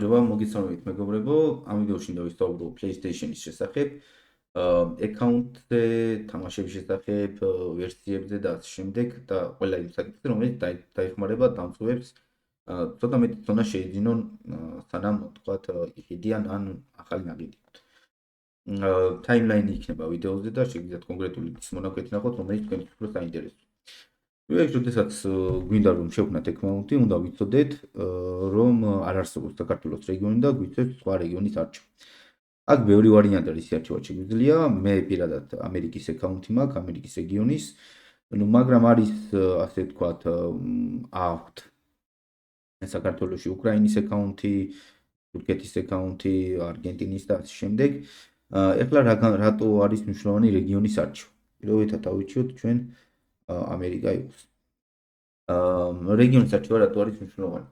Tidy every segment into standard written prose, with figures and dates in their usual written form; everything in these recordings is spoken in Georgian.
გამარჯობა, მოგესალმებით მეგობრებო. ამ ვიდეოში მინდა ვისაუბრო PlayStation-ის შესახებ, აკაუნტზე, თამაშების შესახებ, ვერსიებზე და ასე შემდეგ და ყველა იმ საკითხზე, რომელიც დაეხმარება დამწყებებს ცოტა მეტი ზონა შეიძინონ, სანამ თქვათ იყიდიან ან ახალი ნაყიდი. Timeline-ი იქნება ვიდეოზე და შეგიძლიათ კონკრეტული მონაკვეთი ნახოთ, რომელიც თქვენთვის უფრო საინტერესოა. როდესაც გვინდა რომ შევქმნათ ეკაუნტი, უნდა ვიცოდეთ, რომ არ არსებობს საქართველოს რეგიონი და გვიწევს სხვა რეგიონის არჩევა. აქ ბევრი ვარიანტი არის არჩევად შეგვიძლია. მე პირადად ამერიკის ეკაუნტი მაქვს, ამერიკის რეგიონის, მაგრამ არის ასე ვთქვათ, აქვთ საქართველოში უკრაინის ეკაუნტი, თურქეთის ეკაუნტი, არგენტინის და ასე შემდეგ. ეხლა რატო არის მნიშვნელოვანი რეგიონის არჩევა? პირველად დავიჩიოთ ჩვენ ამერიკა იყოს. რეგიონის არჩევა რატო არის მნიშვნელოვანი?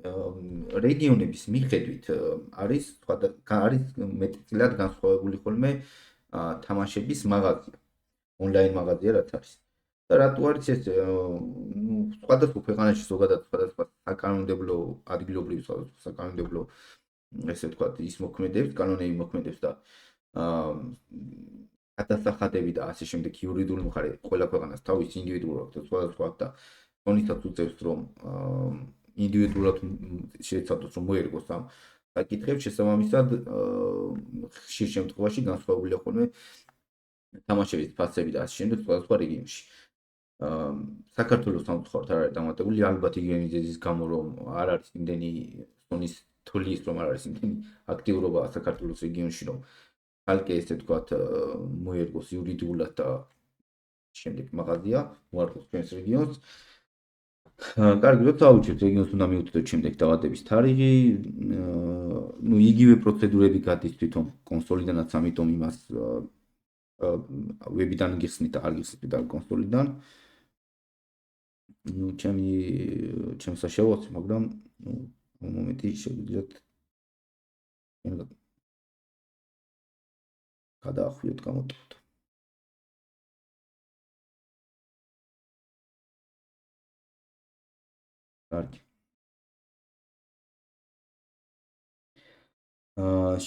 რეგიონების მიხედვით არის მეტწილად განსხვავებული ხოლმე თამაშების მაღაზია, ონლაინ მაღაზია რაც არის. და რატო არის ეს? სხვადასხვა ქვეყანაში ზოგადად სხვადასხვა საკანონმდებლო ადგილობრივი საკანონმდებლო ესე ვთქვათ ის მოქმედებს, კანონები მოქმედებს და გადასახადები და ასე შემდეგ იურიდიული მხარე ყველა ქვეყანას თავის ინდივიდუალურად და სხვადასხვა და კონისაც უწევს რომ ინდივიდუალურად შეეცადოს რომ მოერგოს ამ საკითხებს შესაბამისად ხშირ შემთხვევაში განსხვავებულია ხოლმე თამაშების ფასები და ასე შემდეგ სხვადასხვა რეგიონში. საქართველოს სამწუხაროდ არ არის დამატებული ალბათ იგივე მიზეზის გამო რომ არ არის იმდენი სონის თulis რომ არ არის იმდენი აქტიურობა საქართველოს რეგიონში რომ ალკე ესე ვთქვათ მოერგოს იურიდიულად და შემდეგ მაღაზია მოარგოს ჩვენს რეგიონს. კარგი, როცა ავუჩვენთ რეგიონს უნდა მივხვდეთ შემდეგ დავადების თარიღი, იგივე პროცედურები გადის თვითონ კონსოლიდანაც, ამიტომ იმას ვებიდან გიხსნით და არ გიხსნით და კონსოლიდან. ჩემს საშუალოც, მაგრამ მომენტი შეგიძლიათ გადაახვიოთ გამოტოვოთ. კარგი.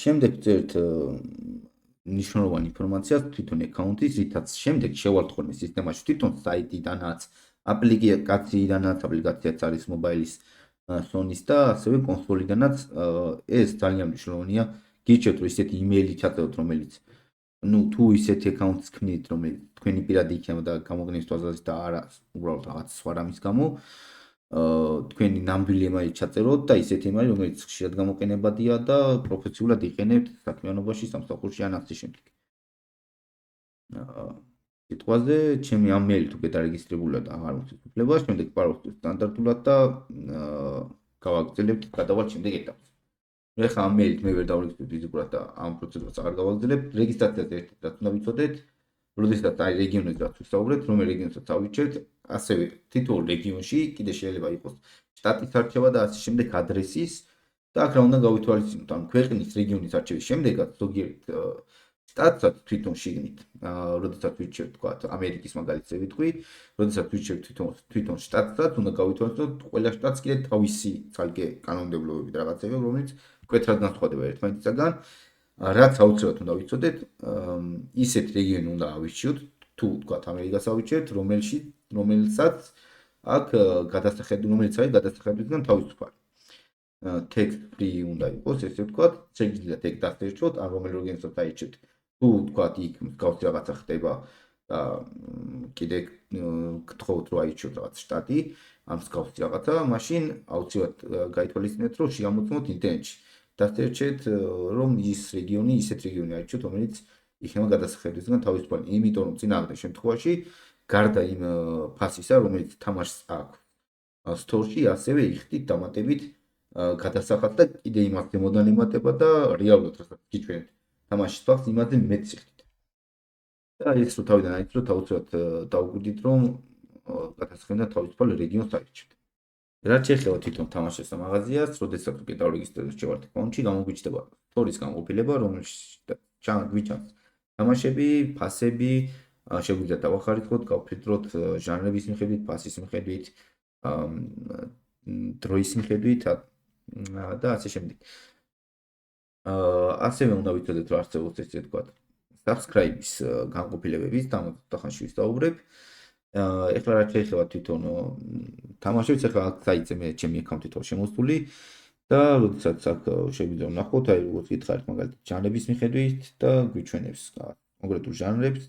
შემდეგ წერთ მნიშვნელოვანი ინფორმაცია თვითონ ეკაუნტის, რითაც შემდეგ შევალთ ხოლმე სისტემაში თვითონ საიტიდანაც, აპლიკაციიდანაც, აპლიკაციაც არის მობაილის Sony-ის და ასევე კონსოლიდანაც ეს ძალიან მნიშვნელოვანია. გიჩვენოთ რომ ისეთი იმეილი ჩაწეროთ, რომელიც თუ ისეთი აკაუნტს ქმნით, რომელიც თქვენი პირადი იქნება და გამოგნეს თვალსაზრისით და არა უბრალოდ რაღაც სხვა რამის გამო, თქვენი ნამდვილი ემაილი ჩაწეროთ და ისეთი ემაილი, რომელიც ხშირად გამოყენებადია და პროფესიულად იყენებთ საქმიანობაში, სამსახურში ან ასე შემდეგ. სიტყვაზე, ჩემი ამ მეილი თუ გადარეგისტრირებულა და აღარ მოცეთ უფლება, შემდეგ პაროლს სტანდარტულად და გავაგრძელებთ გადავალ შემდეგ ეტაპს. ეხლა ამ მეილით მე ვერ დავრეგისტრირებ ფიზიკურად და ამ პროცედურას აღარ გავაგრძელებ. რეგისტრაციაზე ერთ რაც უნდა ვიცოდეთ, როდესაც აი რეგიონებს რაც ვისაუბრეთ, რომელ რეგიონსაც ავიჩერთ, ასევე თითოეულ რეგიონში კიდე შეიძლება იყოს შტატის არჩევა და ასე შემდეგ ადრესის და აქ რა უნდა გავითვალისწინოთ, ანუ ქვეყნის რეგიონის არჩევის შემდეგაც ზოგიერთ შტატსაც თვითონ შიგნით, როდესაც ვირჩევთ თქვათ ამერიკის მაგალითზე ვიტყვი, როდესაც ვირჩევთ თვითონ შტატსაც უნდა გავითვალისწინოთ ყველა შტატს კიდე თავისი ცალკე კანონმდებლობები და რაღაცები, რომელიც მკვეთრად განსხვავდება ერთმანეთისაგან. რაც აუცილებლად უნდა ვიცოდეთ, ისეთ რეგიონი უნდა ავირჩიოთ, თუ თქვათ ამერიკას ავირჩიოთ, რომელსაც აქ გადასახედისგან თავისუფალი. Text free უნდა იყოს, ესე ვთქვათ, შეგიძლიათ ეგ დასერჩოთ, ან რომელ რეგიონსაც აირჩიოთ. თუ თქვათ იქ მსგავსი რაღაცა ხდება და კიდე გთხოვთ რომ აირჩიოთ რაღაც შტატი, ან მსგავსი რაღაცა, მაშინ აუცილებლად გაითვალისწინეთ, რომ შემოწმოთ ინტერნეტში. დასერჩეთ, რომ ის რეგიონი, ისეთ რეგიონი აირჩიოთ, რომელიც იქნება გადასახედისგან თავისუფალი. იმიტომ რომ წინააღმდეგ შემთხვევაში, გარდა იმ ფასისა, რომელიც თამაშს აქვს store-ში, ასევე იხდით დამატებით გადასახადს და კიდე იმაზე მოდანემატება და რეალურად რასაც გიჩვენებთ თამაშის ფაქტს, იმაზე მეტს იხდით. და ეს რო თავიდან აიწყოთ, აუცილებლად დაუკვირდით, რომ გადასახედისგან თავისუფალ რეგიონს აირჩიოთ. რაც შეეხება თვითონ თამაშის მაღაზიას, როდესაც უკვე დავრეგისტრირებთ შევართ აკაუნტში, გამოგვიჩნდება სტორის განყოფილება, რომელშიც გვიჩანს თამაშები, ფასები, შეგვიძლია დავახარისხოთ, გავფილტროთ ჟანრების მიხედვით, ფასის მიხედვით, დროის მიხედვით და ასე შემდეგ. ასევე უნდა ვიცოდეთ, რომ არსებობს ესე ვთქვათ, subscribe-ის განყოფილებების თამაშში ვისაუბრებ. ეხლა რაც შეიძლება თვითონ თამაშებს, ეხლა აქ საიტზე მე ჩემი აკაუნტით ვარ შემოსული და როდესაც აქ შეგვიძლია ვნახოთ, აი როგორც გითხარით, მაგალითად, ჟანრების მიხედვით და გვიჩვენებს კონკრეტულ ჟანრებს.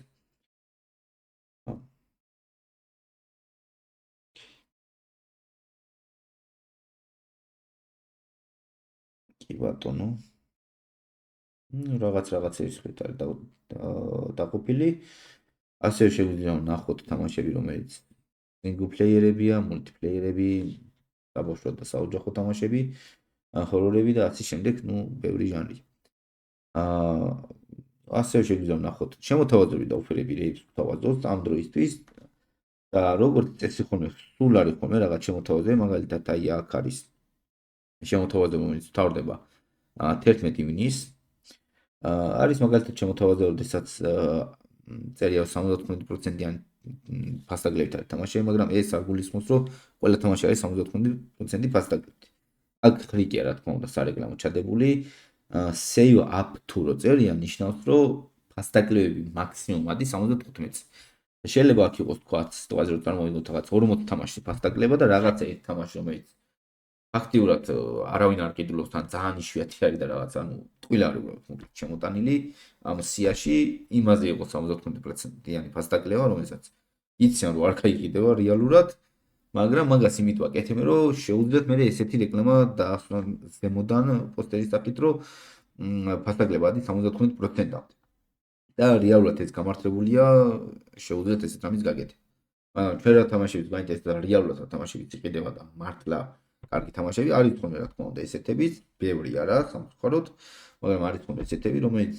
კი ბატონო. რაღაცების ხვით არის დაყოფილი. ასევე შეგვიძლია ვნახოთ თამაშები, რომელიც single player-ებია, multiplayer-ები, საბავშვო და საოჯახო თამაშები, ჰორორები და ასე შემდეგ, ну, ბევრი ჟანრი. ასევე შეგვიძლია ვნახოთ შემოთავაზებები და ოფერები რეიბს გვთავაზობს ამ დროისთვის და როგორც წესი ხოლმე სულ არის ხოლმე რაღაც შემოთავაზები, მაგალითად აი აქ არის შემოთავაზება, რომელიც მთავრდება 11 ივნის. არის მაგალითად შემოთავაზება, როდესაც წერია 75%-იანი ფასდაგლებით არის თამაშები, მაგრამ ეს არ გულისხმობს, რომ ყველა თამაში არის 75% ფასდაგლებით. აქ ხრიკია, რა თქმა უნდა, სარეკლამო ჩადებული. Save up to რო წერია, ნიშნავს, რომ ფასდაგლებები მაქსიმუმ არის 75-ს. შეიძლება აქ იყოს თქვათ, სიტუაცია რომ წარმოვიდგინოთ რაღაც 40 თამაშის ფასდაგლება და რაღაცა ერთ თამაში, რომელიც ფაქტიურად არავინ არ კიდულობს, თან ძალიან იშვიათი არის და რაღაც, ანუ ტყუილა არის შემოტანილი ამ სიაში, იმაზე იყოს 75%-იანი ფასდაგლება, რომელსაც იციან, რომ არ გაიყიდება რეალურად, მაგრამ მაგას იმით ვაკეთებ, რომ შეუძლიათ მე ესეთი რეკლამა დაასვან ზემოდან პოსტერის სახით, რომ ფასდაგლება არის 75%-მდე. და რეალურად ეს გამართლებულია, შეუძლიათ ესეთ რამის გაკეთება. ჩვენ რა თამაშებს გაინტერესდა რეალურად რა თამაშებიც იყიდება და მართლა კარგი თამაშები არის თქონდა რა თქმა უნდა ესეთების, ბევრი არა, სამწუხაროდ, მაგრამ არის თქონდა ესეთები, რომელიც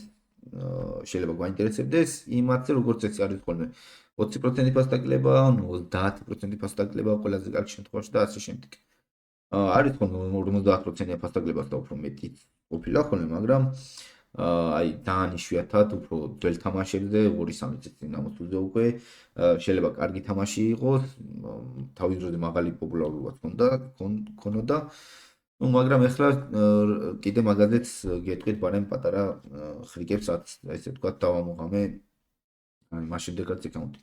შეიძლება გაინტერესებდეს იმათზე, როგორც ეს არის ხოლმე 20% ფასდაგლება, 30% ფასდაგლება ყველაზე კარგ შემთხვევაში და ასე შემდეგ. არის ხოლმე 50%-იანი ფასდაგლებას და უფრო მეტი ყოფილა ხოლმე, მაგრამ აი ძალიან იშვიათად უფრო ძველ თამაშებზე 2-3 წლის წინ გამოსულზე უკვე შეიძლება კარგი თამაში იყოს, თავის დროზე მაღალი პოპულარობაც ქონოდა. ну, მაგრამ ეხლა კიდე მაგაზეც გეტყვით ბარემ პატარა ხრიკებსაც, ესე ვთქვათ, დავამოღამე მას შემდეგაც აკაუნტი.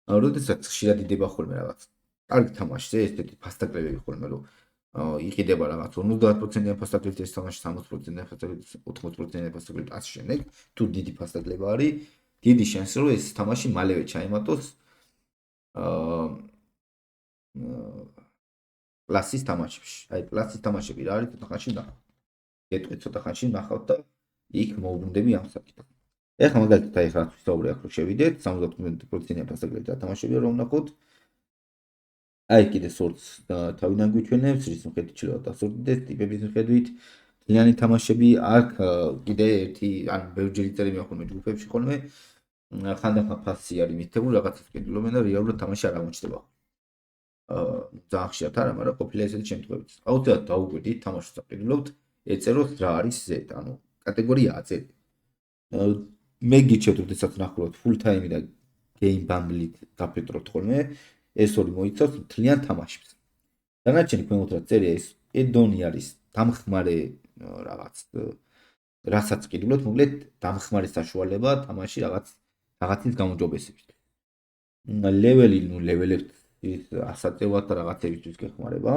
როდესაც ხშირად იდება ხოლმე რაღაც კარგი თამაშზე, ესეთი ფასდაგლებები ხოლმე რომ იყიდება რაღაც 50%-იანი ფასდაგლებით ეს თამაში 60%-იანი ფასდაგლებით 80%-იანი ფასდაგლებით ასე შემდეგ, თუ დიდი ფასდაგლება არის, დიდი შანსი რომ ეს თამაში მალევე ჩაემატოს კლასის თამაშებში. აი კლასის თამაშები რა არის ცოტა ხანში ნახავთ. გეტყვით ცოტა ხანში ნახავთ და იქ მოუბრუნდები ამ საკითხს. ეხლა მაგალითად აი რა ვისაუბრე აქ რო შევიდეთ 75%-იანი ფასდაგლებით თამაშებია რომ ნახოთ. აი კიდე სორტს თავიდან გვიჩვენებს, რის მიხედვით შეიძლება დასორტდეს, ტიპების მიხედვით. ძალიან თამაშები აქ კიდე ერთი, ან ბევრჯერ იწერებია ხოლმე ჯგუფებში ხოლმე. ხანდახან ფასი არის მითებული, რაღაცას კითხულობენ და რეალურად თამაში არ აღმოჩნდება. ძალიან ხშირად არა, მაგრამ ყოფილა ესეთი შემთხვევებიც. აუცილებლად დაუკვირდით, თამაშს აკითხულობთ, ეწეროთ რა არის Z, ანუ კატეგორია Z. მე გიჩვენებთ, როდესაც ნახულობთ full time და game bundle-ით გაფილტროთ ხოლმე. ეს ორი მოიცავს მთლიან თამაშებს. დანარჩენი ქვემოთ რა წერია ეს ედონი არის დამხმარე რაღაც რასაც ყიდულობთ, მოკლედ დამხმარე საშუალება თამაში რაღაცის გამოჯობესებით. ლეველი, ну ლეველებს ის ასაწევად რაღაცებისთვის გეხმარება.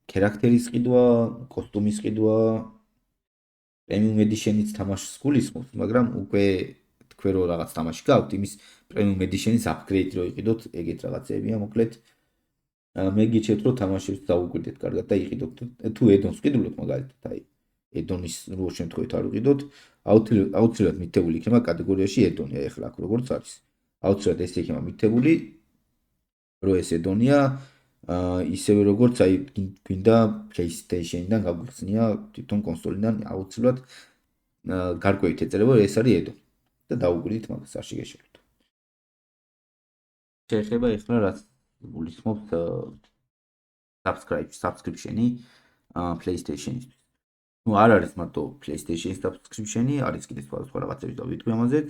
ქარაქტერის ყიდვა, კოსტუმის ყიდვა, პრემიუმ ედიშენიც თამაშს გულისხმობს, მაგრამ უკვე თქვენ რო რაღაც თამაში გაქვთ, იმის პრემიუმ ედიშენის აპგრეიდი რო იყიდოთ, ეგეთ რაღაცებია, მოკლედ მე გიჩვენებთ, რომ თამაშებს დაუკვირდეთ კარგად და იყიდოთ. თუ ედონს ყიდულობთ, მაგალითად, აი ედონის რო შემთხვევით არ უყიდოთ, აუცილებლად მითებული იქნება კატეგორიაში ედონი, აი ახლა აქ როგორც არის. აუცილებლად ეს იქნება მითებული, რომ ეს ედონია, ისევე როგორც აი გვინდა PlayStation-დან გაგვიხსნია თვითონ კონსოლიდან აუცილებლად გარკვევით ეწერება, რომ ეს არის ედონი და დაუკვირდით მაგას, არ შეგეშალოთ. შეიძლება ეხლა რაც გულისხმობთ subscription-ი PlayStation-ისთვის. ну არ არის მარტო PlayStation-ის subscription-ი, არის კიდე სხვა რაღაცები და ვიტყვი ამაზეც.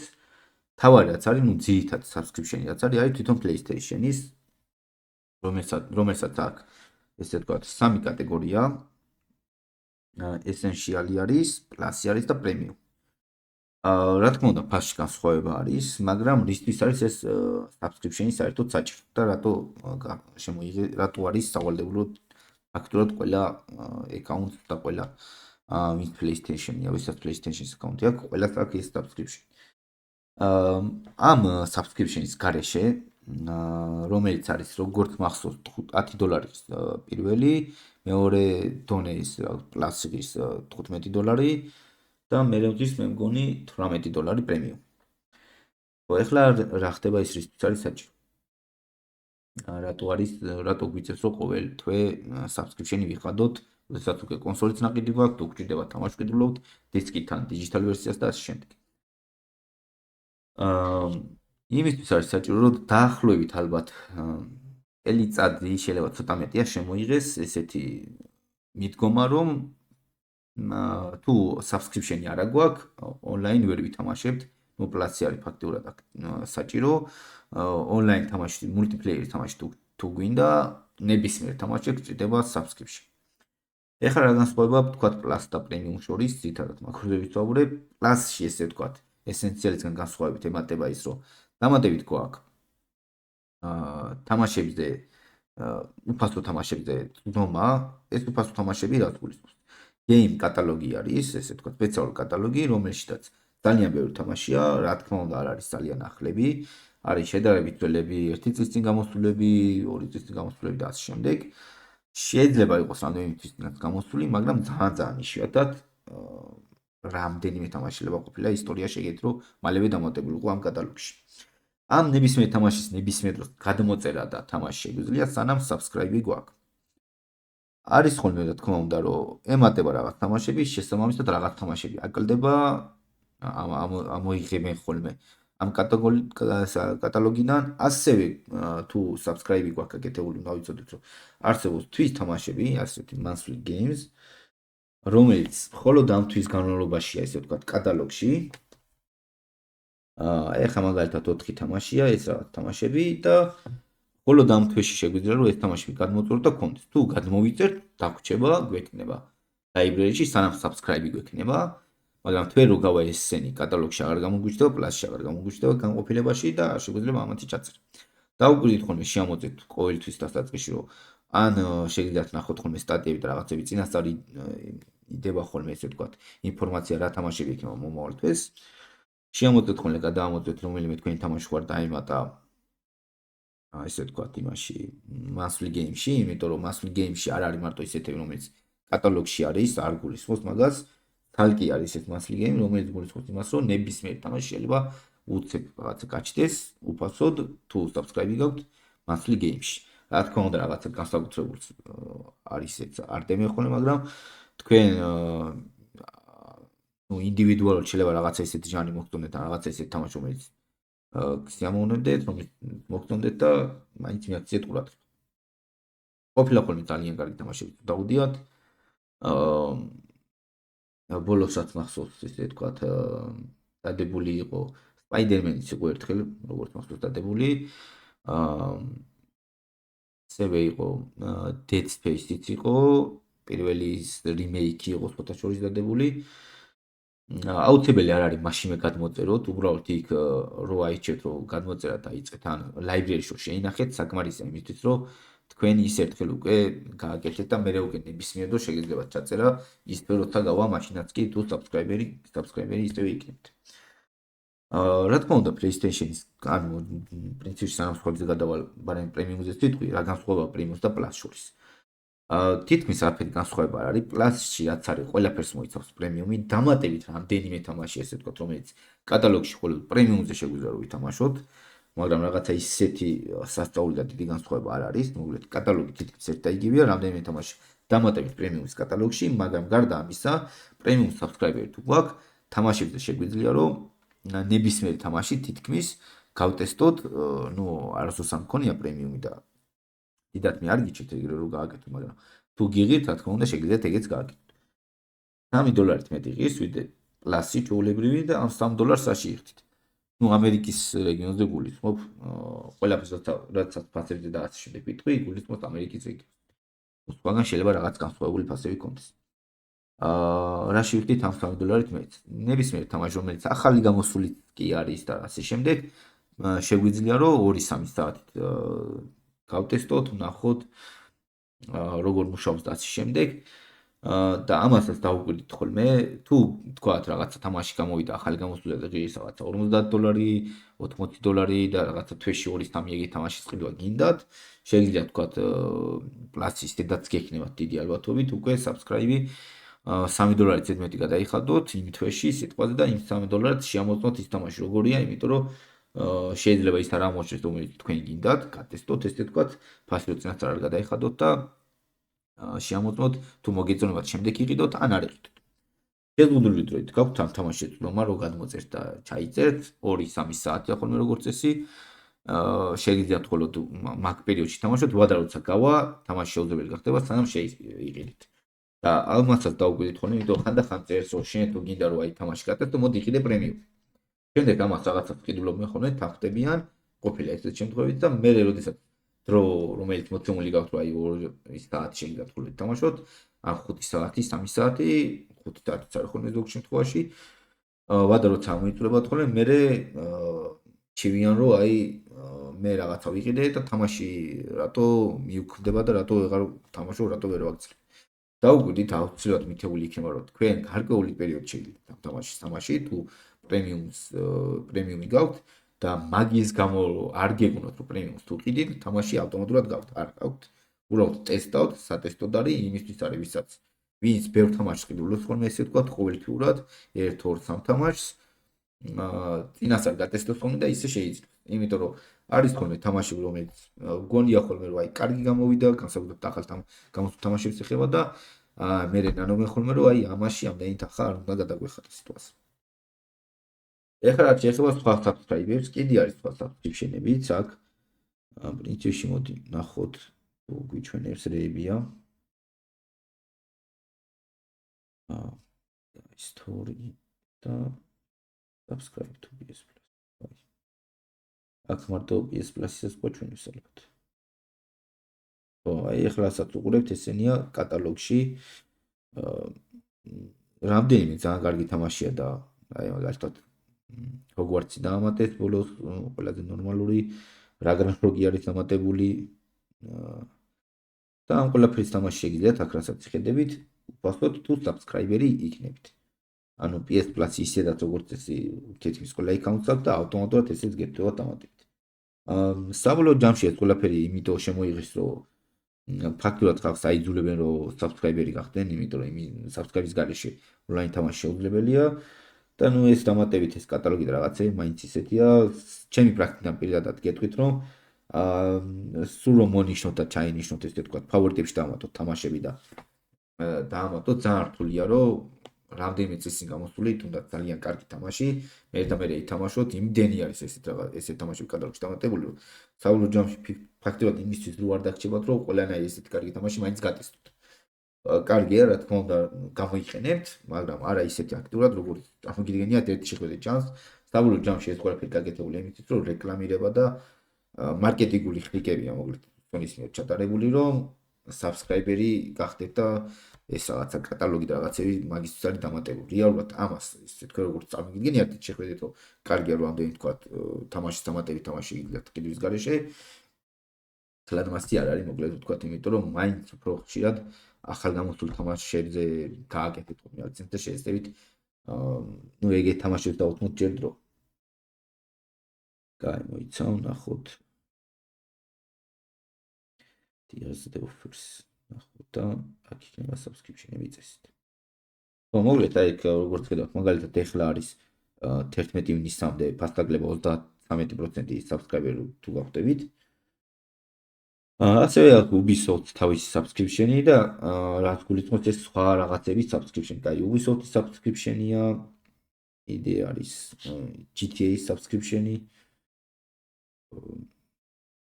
თავარი რაც არის, ну ძირითადი subscription-ი რაც არის თვითონ PlayStation-ის, რომელსაც აქვს ესე ვთქვათ, სამი კატეგორია. essential-ი არის, plus-ი არის და premium. რა თქმა უნდა, ფასში განსხვავება არის, მაგრამ რისთვის არის ეს subscription-ი საერთოდ საჭირო და რატო არის სავალდებულო ფაქტურად ყველა account და ყველა ვინც PlayStation-ია, ვისაც PlayStation-ის account-ი აქვს, ყველას აქვს ეს subscription. ამ subscription-ის გარეშე, რომელიც არის როგორც მახსოვს $10 პირველი, მეორე დონე ის plus ის $15 და მერევთვის მე მგონი $18 პრემიუმ. ეხლა რა ხდება ის რისთვის არის საჭირო? რატო გვიწევს რომ ყოველ თვე subscription-ი ვიხადოთ, როდესაც უკვე კონსოლიც ნაყიდი გვაქვს, თუ გვჭირდება თამაში ვკითხულობთ, დისკიდან digital version-ს და ასე შემდეგ. იმისთვის არის საჭირო, რომ დაახლოებით ალბათ წელიწადი შეიძლება ცოტა მეტია შემოიღეს ესეთი მიდგომა, რომ თუ subscription-ი არა გვაქვს, online ვერ ვითამაშებთ, ну plus-ი არის ფაქტიურად საჭირო. online თამაში, multiplayer თამაში თუ გვინდა, ნებისმიერ თამაშზე გჭირდება subscription. ეხლა რა განსხვავება თქვათ plus და premium შორის, ძირითადად მაგაზე ვისაუბრებ. plus-ში ესე ვთქვათ, essential-ისგან განსხვავებით ემატება ის, რომ დამატებით გვაქვს თამაშებზე, უფასო თამაშებზე ცნობა, ეს უფასო თამაშები რაც გულისხმობს. game კატალოგი არის, ესე ვთქვათ, სპეციალური კატალოგი, რომელშიც ძალიან ბევრი თამაშია, რა თქმა უნდა არ არის ძალიან ახლები, არის შედარებით ძველები, 1 წლის წინ გამოსულები, 2 წლის წინ გამოსულები და ასე შემდეგ. შეიძლება იყოს რამდენიმე თვის წინაც გამოსული, მაგრამ ძალიან იშვიათად რამდენიმე თამაში შეიძლება ყოფილა ისტორიაში ეგეთ რომ მალევე დამატებულიყო ამ კატალოგში. ამ ნებისმიერ თამაშის ნებისმიერ დროს გადმოწერა და თამაში შეგვიძლია სანამ subscribe-ი გვაქვს. არის ხოლმე რა თქმა უნდა რომ ემატება რაღაც თამაშები, შესაბამისად რაღაც თამაშები აკლდება, ამოიღებენ ხოლმე ამ კატალოგიდან, ასევე თუ subscribe-ი გვაქვს გაკეთებული, უნდა ვიცოდეთ რომ არსებობს თვის თამაშები, ასეთი monthly games, რომელიც მხოლოდ ამ თვის განმავლობაშია, ესე ვთქვათ, კატალოგში. ეხლა მაგალითად 4 თამაშია, ეს რაღაც თამაშები და მხოლოდ ამ თვეში შეგვიძლია რომ ეს თამაშები გადმოწეროთ და გქონდეს. თუ გადმოვიწერთ, დაგვრჩება, გვექნება library-ში, სანამ subscribe-ი გვექნება, მაგრამ თვე რო გავა ესენი კატალოგში აღარ გამოგვიჩნდება, plus-ში აღარ გამოგვიჩნდება განყოფილებაში და შეგვიძლია ამათი ჩაწერა. დაუკვირდით ხოლმე შეამოწეთ ყოველთვის დასაწყისში რომ ან შეგიძლიათ ნახოთ ხოლმე სტატიები და რაღაცები წინასწარ იდება ხოლმე ესე ვთქვათ, ინფორმაცია რა თამაშები იქნება მომავალ თვეს. შეამოწეთ ხოლმე გადაამოწეთ რომელიმე თქვენი თამაში ხარ დაემატა ესე ვთქვათ იმაში monthly game-ში, იმიტომ რომ monthly game-ში არ არის მარტო ისეთები რომელიც კატალოგში არის, არ გულისხმობს მაგას, თალკი არის ეს monthly game, რომელიც გულისხმობს იმას, რომ ნებისმიერ თამაში შეიძლება უცებ რაღაცა გაჩნდეს უფასოდ თუ subscribe-ი გაქვთ monthly game-ში. რა თქმა უნდა რაღაცა განსაკუთრებულს არის ეს არ დემეხოლე, მაგრამ თქვენ ну ინდივიდუალურად შეიძლება რაღაცა ისეთი ჟანრი მოგწონდეთ, რაღაცა ისეთი თამაში რომელიც გსიამოვნებდეთ, რომელიც მოგწონდეთ და მაინც მიაქციეთ ყურადღება. ყოფილა ხოლმე ძალიან კარგი თამაშები დაუდიათ. ბოლოსაც მახსოვს ესე ვთქვათ, დადებული იყო Spider-Man-იც იყო ერთხელ, როგორც მახსოვს დადებული. ასევე იყო Dead Space-იც იყო, პირველი remake-ი იყო სხვათა შორის დადებული. აუცილებელი არ არის მაშინვე გადმოწეროთ, უბრალოდ იქ რო აიჩეთ რომ გადმოწერა დაიწყეთ, ან library-ში რო შეინახეთ, საკმარისია იმისთვის რომ თქვენ ის ერთხელ უკვე გააკეთეთ და მერე უკვე ნებისმიერ დროს შეგიძლიათ ჩაწერა ის როცა გავა მაშინაც კი თუ subscribe-ი ისევე იქნებით. რა თქმა უნდა PlayStation-ის ანუ პრინციპში სანამ სხვაზე გადავალ ბარემ პრემიუმზე ვიტყვი, რა განსხვავება პრემიუმს და პლას შორის. თითქმის არაფერი განსხვავება არ არის, პლასში რაც არის ყველაფერს მოიცავს პრემიუმი, დამატებით რამდენიმე თამაში ესე ვთქვათ, რომელიც კატალოგში მხოლოდ პრემიუმზე შეგვიძლია რომ ვითამაშოთ, მაგრამ რაღაცა ისეთი სასწაული და დიდი განსხვავება არ არის, მოკლედ კატალოგი თითქმის ერთ და იგივეა, რამდენიმე თამაში დამატებით პრემიუმის კატალოგში, მაგრამ გარდა ამისა, პრემიუმ subscriber თუ გვაქვს, თამაშებზე შეგვიძლია რომ ნებისმიერი თამაში თითქმის გავტესტოთ, ну, არასდროს არ მქონია პრემიუმი და დიდად მე არ გიჩვენეთ ეგრე რომ გააკეთო, მაგრამ თუ გიღირთ, რა თქმა უნდა, შეგიძლიათ ეგეც გააკეთოთ. $3 მეტი ღირს ვიდრე პლასი ჩვეულებრივი და ამ $3 საში იხდით. ну, ამერიკის რეგიონზე გულისხმობ, ყველაფერს როდესაც ფასებზე და ასე შემდეგ ვიტყვი, გულისხმობ ამერიკის რეგიონს. სხვაგან შეიძლება რაღაც განსხვავებული ფასები კონდეს. რაში ვიხდით ამ $3 მეც. ნებისმიერ თამაშს, რომელიც ახალი გამოსულიც კი არის და ასე შემდეგ, შეგვიძლია რომ 2-3 საათით გავტესტოთ, ვნახოთ როგორ მუშაობს და ასე შემდეგ. და ამასაც დავუკვირდით ხოლმე, თუ თქვათ რაღაცა თამაში გამოვიდა ახალი გამოსული და ღირს რაღაცა $50, $80 და რაღაცა თვეში 2-3 ეგეთი თამაშის ყიდვა გინდათ, შეგიძლიათ თქვათ პლასის დედაც გექნებათ დიდი ალბათობით უკვე subscribe-ი $3 ზედმეტი გადაიხადოთ იმ თვეში სიტყვაზე და იმ $3 შეამოწმოთ ის თამაში როგორია, იმიტომ რომ შეიძლება ის არ აღმოჩნდეს, რომელიც თქვენ გინდათ, გატესტოთ ესე თქვათ, ფასი რო წინასწარ არ გადაიხადოთ და შეამოწმოთ, თუ მოგეწონებათ შემდეგ იყიდოთ, ან არ იყიდოთ. შეგუძლებით რომ გაქვთ ამ თამაშის ცნობა, რომ გადმოწერთ და ჩაიწერთ 2-3 საათი ხოლმე როგორც წესი. შეგიძლიათ მხოლოდ მაგ პერიოდში თამაშოთ, ვადა როცა გავა, თამაში შეუძლებელი გახდება, სანამ შეიყიდეთ. და ამასაც დავუკვირდით ხოლმე, იმიტომ ხანდახან წერს, რომ შენ თუ გინდა რომ აი თამაში გატესტო, მოდი იყიდე პრემიუმ. შემდეგ ამას რაღაცას ვყიდულობენ ხოლმე, თანხმდებიან, ყოფილა ესეთ შემთხვევით და მე როდესაც დრო რომელიც მოცემული გაქვთ რომ აი 2 საათი შეგიძლიათ ხოლმე თამაშოთ, ან 5 საათი, 3 საათი, 5 საათიც არის ხოლმე ზოგ შემთხვევაში. ვადა როცა ამოიწურებათ ხოლმე, მე ჩივიან რომ აი მე რაღაცა ვიყიდე და თამაში რატო მიუქმდება და რატო ვეღარ თამაშობ, რატო ვერ ვაგრძელებ. დავუკვირდით აუცილებლად მითებული იქნება რომ თქვენ გარკვეული პერიოდი შეგიძლიათ ამ თამაშის თამაში თუ პრემიუმი გაქვთ და მაგის გამო არ გეგონოთ რომ პრემიუმს თუ ყიდით, თამაში ავტომატურად გაქვთ, არ გაქვთ. უბრალოდ ტესტავთ, სატესტოდ არის იმისთვის არის ვისაც ვინც ბევრ თამაშს ყიდულობს ხოლმე ესე ვთქვათ, ყოველთვიურად 1-2-3 თამაშს წინასწარ გატესტოთ ხოლმე და ისე შეიძლება. იმიტომ რომ არის ხოლმე თამაში რომელიც გონია ხოლმე რომ აი კარგი გამოვიდა, განსაკუთრებით ახალ გამოსულ თამაშებს ეხება და მე ნანობენ ხოლმე რომ აი ამაში ამდენი თანხა არ უნდა გადაგვეხატა სიტუაცია. ეხლა რაც შეეხება სხვა subscribe-ებს, კიდე არის სხვა subscription-ებიც აქ. პრინციპში მოდი ნახოთ თუ გვიჩვენებს რეებია. story და subscribe to PS Plus. აქ მარტო PS Plus-ს გვაჩვენებს ალბათ. აი ეხლასაც უყურებთ ესენია კატალოგში. რამდენიმე ძალიან კარგი თამაშია და აი მაგალითად Hogwarts-ი დაამატეთ ბოლოს, ყველაზე ნორმალური Ragnarok-ი არის დამატებული. და ამ ყველაფრის თამაში შეგიძლიათ აქ რასაც ხედებით, უბრალოდ თუ subscriber-ი იქნებით. ანუ PS Plus ისედაც როგორც წესი თითქმის ყველა აკაუნტს აქვს და ავტომატურად ესეც გეთქვება დამატებით. საბოლოო ჯამში ეს ყველაფერი იმიტომ შემოიღეს, რომ ფაქტურად ხალხს აიძულებენ რომ subscriber-ი გახდნენ, იმიტომ რომ იმ subscribe-ის გარეშე ონლაინ თამაში შეუძლებელია. და ნუ ეს დამატებით ეს კატალოგი და რაღაცები მაინც ისეთია. ჩემი პრაქტიკიდან პირადად გეტყვით რომ სულ რომ მონიშნოთ და ჩაინიშნოთ ესე ვთქვათ, ფავორიტებში დავამატოთ თამაშები და დაამატოთ, ძალიან რთულია რომ რამდენიმე წესი გამოსული, თუნდაც ძალიან კარგი თამაში, მე ითამაშოთ, იმდენი არის ესეთ თამაშები კატალოგში დამატებული, რომ საბოლოო ჯამში ფაქტობრივად იმისთვის რო არ დაგჭირებათ, რომ ყველანაირი ესეთი კარგი თამაში მაინც გატესტოთ. კარგია, რა თქმა უნდა, გამოიყენებთ, მაგრამ არა ისეთი აქტიურად, როგორც წარმოგიდგენიათ ერთი შეხვედრით ჩანს. საბოლოო ჯამში ეს ყველაფერი გაკეთებული იმისთვის, რომ რეკლამირება და მარკეტინგული ხრიკებია მოკლედ თქვენის მიერ ჩატარებული, რომ subscriber-ი გახდეთ და ეს რაღაცა კატალოგი და რაღაცები მაგისთვის არის დამატებული. რეალურად ამას ისე თქვენ როგორც წარმოგიდგენიათ შეხვედრით, რომ კარგია რომ ამდენი თქვათ თამაშის დამატებით თამაში იგდათ კიდევის გარეშე. თლადმასი არ არის მოკლედ ვთქვათ, იმიტომ რომ მაინც უფრო ხშირად ახალ გამოსულ თამაშებზე გააკეთეთ ხოლმე აქცენტი და შეეცდებით ნუ ეგეთ თამაშებს დავუთმოთ ჯერ დრო. გამოიცა, ნახოთ. Tears the offers. ნახოთ და აქ იქნება subscription-ები წესით. ხო, მოკლედ აი როგორც ხედავთ, მაგალითად ეხლა არის 11 ივნისამდე ფასტაგლება 33% subscriber თუ გავხდებით. ასევე აქვს Ubisoft თავისი subscription-ი და რაც გულისხმობს ეს სხვა რაღაცების subscription-ი. აი Ubisoft-ის subscription-ია, იდე არის GTA-ის subscription-ი.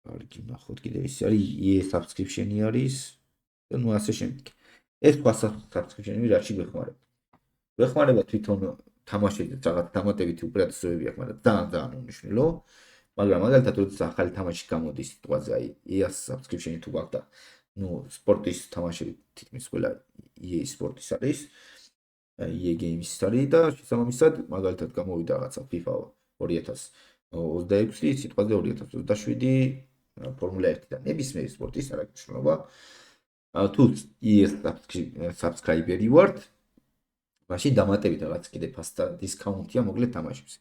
კარგი, ნახოთ კიდე ის არის EA subscription-ი არის და ნუ ასე შემდეგ. ეს სხვა subscription-ები რაში გვეხმარება? გვეხმარება თვითონ თამაშებზე რაღაც დამატებითი უპირატესობები აქვს, მაგრამ ძალიან უმნიშვნელო. მაგრამ მაგალითად როდესაც ახალი თამაში გამოდის სიტყვაზე აი EA subscription-ი თუ გაქვს და ნუ სპორტის თამაშები თითქმის ყველა EA სპორტის არის. EA Games-ის არის და შესაბამისად მაგალითად გამოვიდა რაღაცა FIFA 2026, სიტყვაზე 2027 ფორმულა 1 და ნებისმიერი სპორტის არაგიშნობა. თუ EA subscriber-ი ვართ, მაშინ დამატებით რაღაც კიდე ფასტა დისკაუნტია მოკლედ თამაშებს.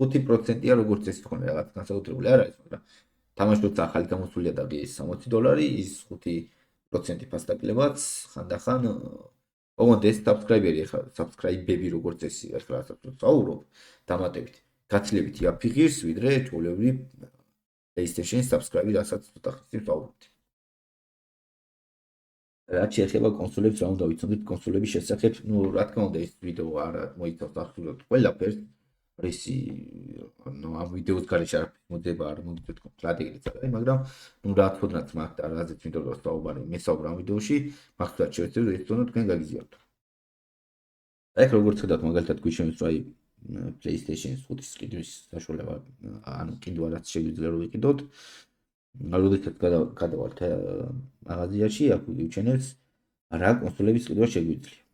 5%-ია როგორც ეს თქონე რაღაც განსაკუთრებული არ არის, მაგრამ თამაში როცა ახალი გამოსულია და ის $60, ის 5% ფასტაკლებაც ხანდახან ოღონდ ეს subscribe-ები როგორც ეს ახლა საუბრობ დამატებით გაცილებით იაფიღირს ვიდრე ჩვეულებრივი PlayStation-ის subscribe-ი რასაც ცოტა ხნის ვსაუბრობთ. რაც შეეხება კონსოლებს, რა უნდა ვიცოდეთ კონსოლების შესახებ, რა თქმა უნდა ეს ვიდეო არ მოიცავს ახსოვოთ ყველაფერს. რისი ამ ვიდეოს გარეშე არ მოდება არ მოგიწევთ სტრატეგიით არის, მაგრამ რა თქონდაც მაგ და რაზეც მინდოდა ვსაუბარი, მე საუბრობ ამ ვიდეოში, მაგათ შევეცდები ეს თუნდაც თქვენ გაგიზიაროთ. აი როგორც ხედავთ მაგალითად გვიშენებს რა PlayStation 5-ის ყიდვის საშუალება, ანუ კიდევ რაც შეგვიძლია რომ ვიყიდოთ. როდესაც გადავალთ მაღაზიაში, აქ ვიჩენებს რა კონსოლების ყიდვა შეგვიძლია.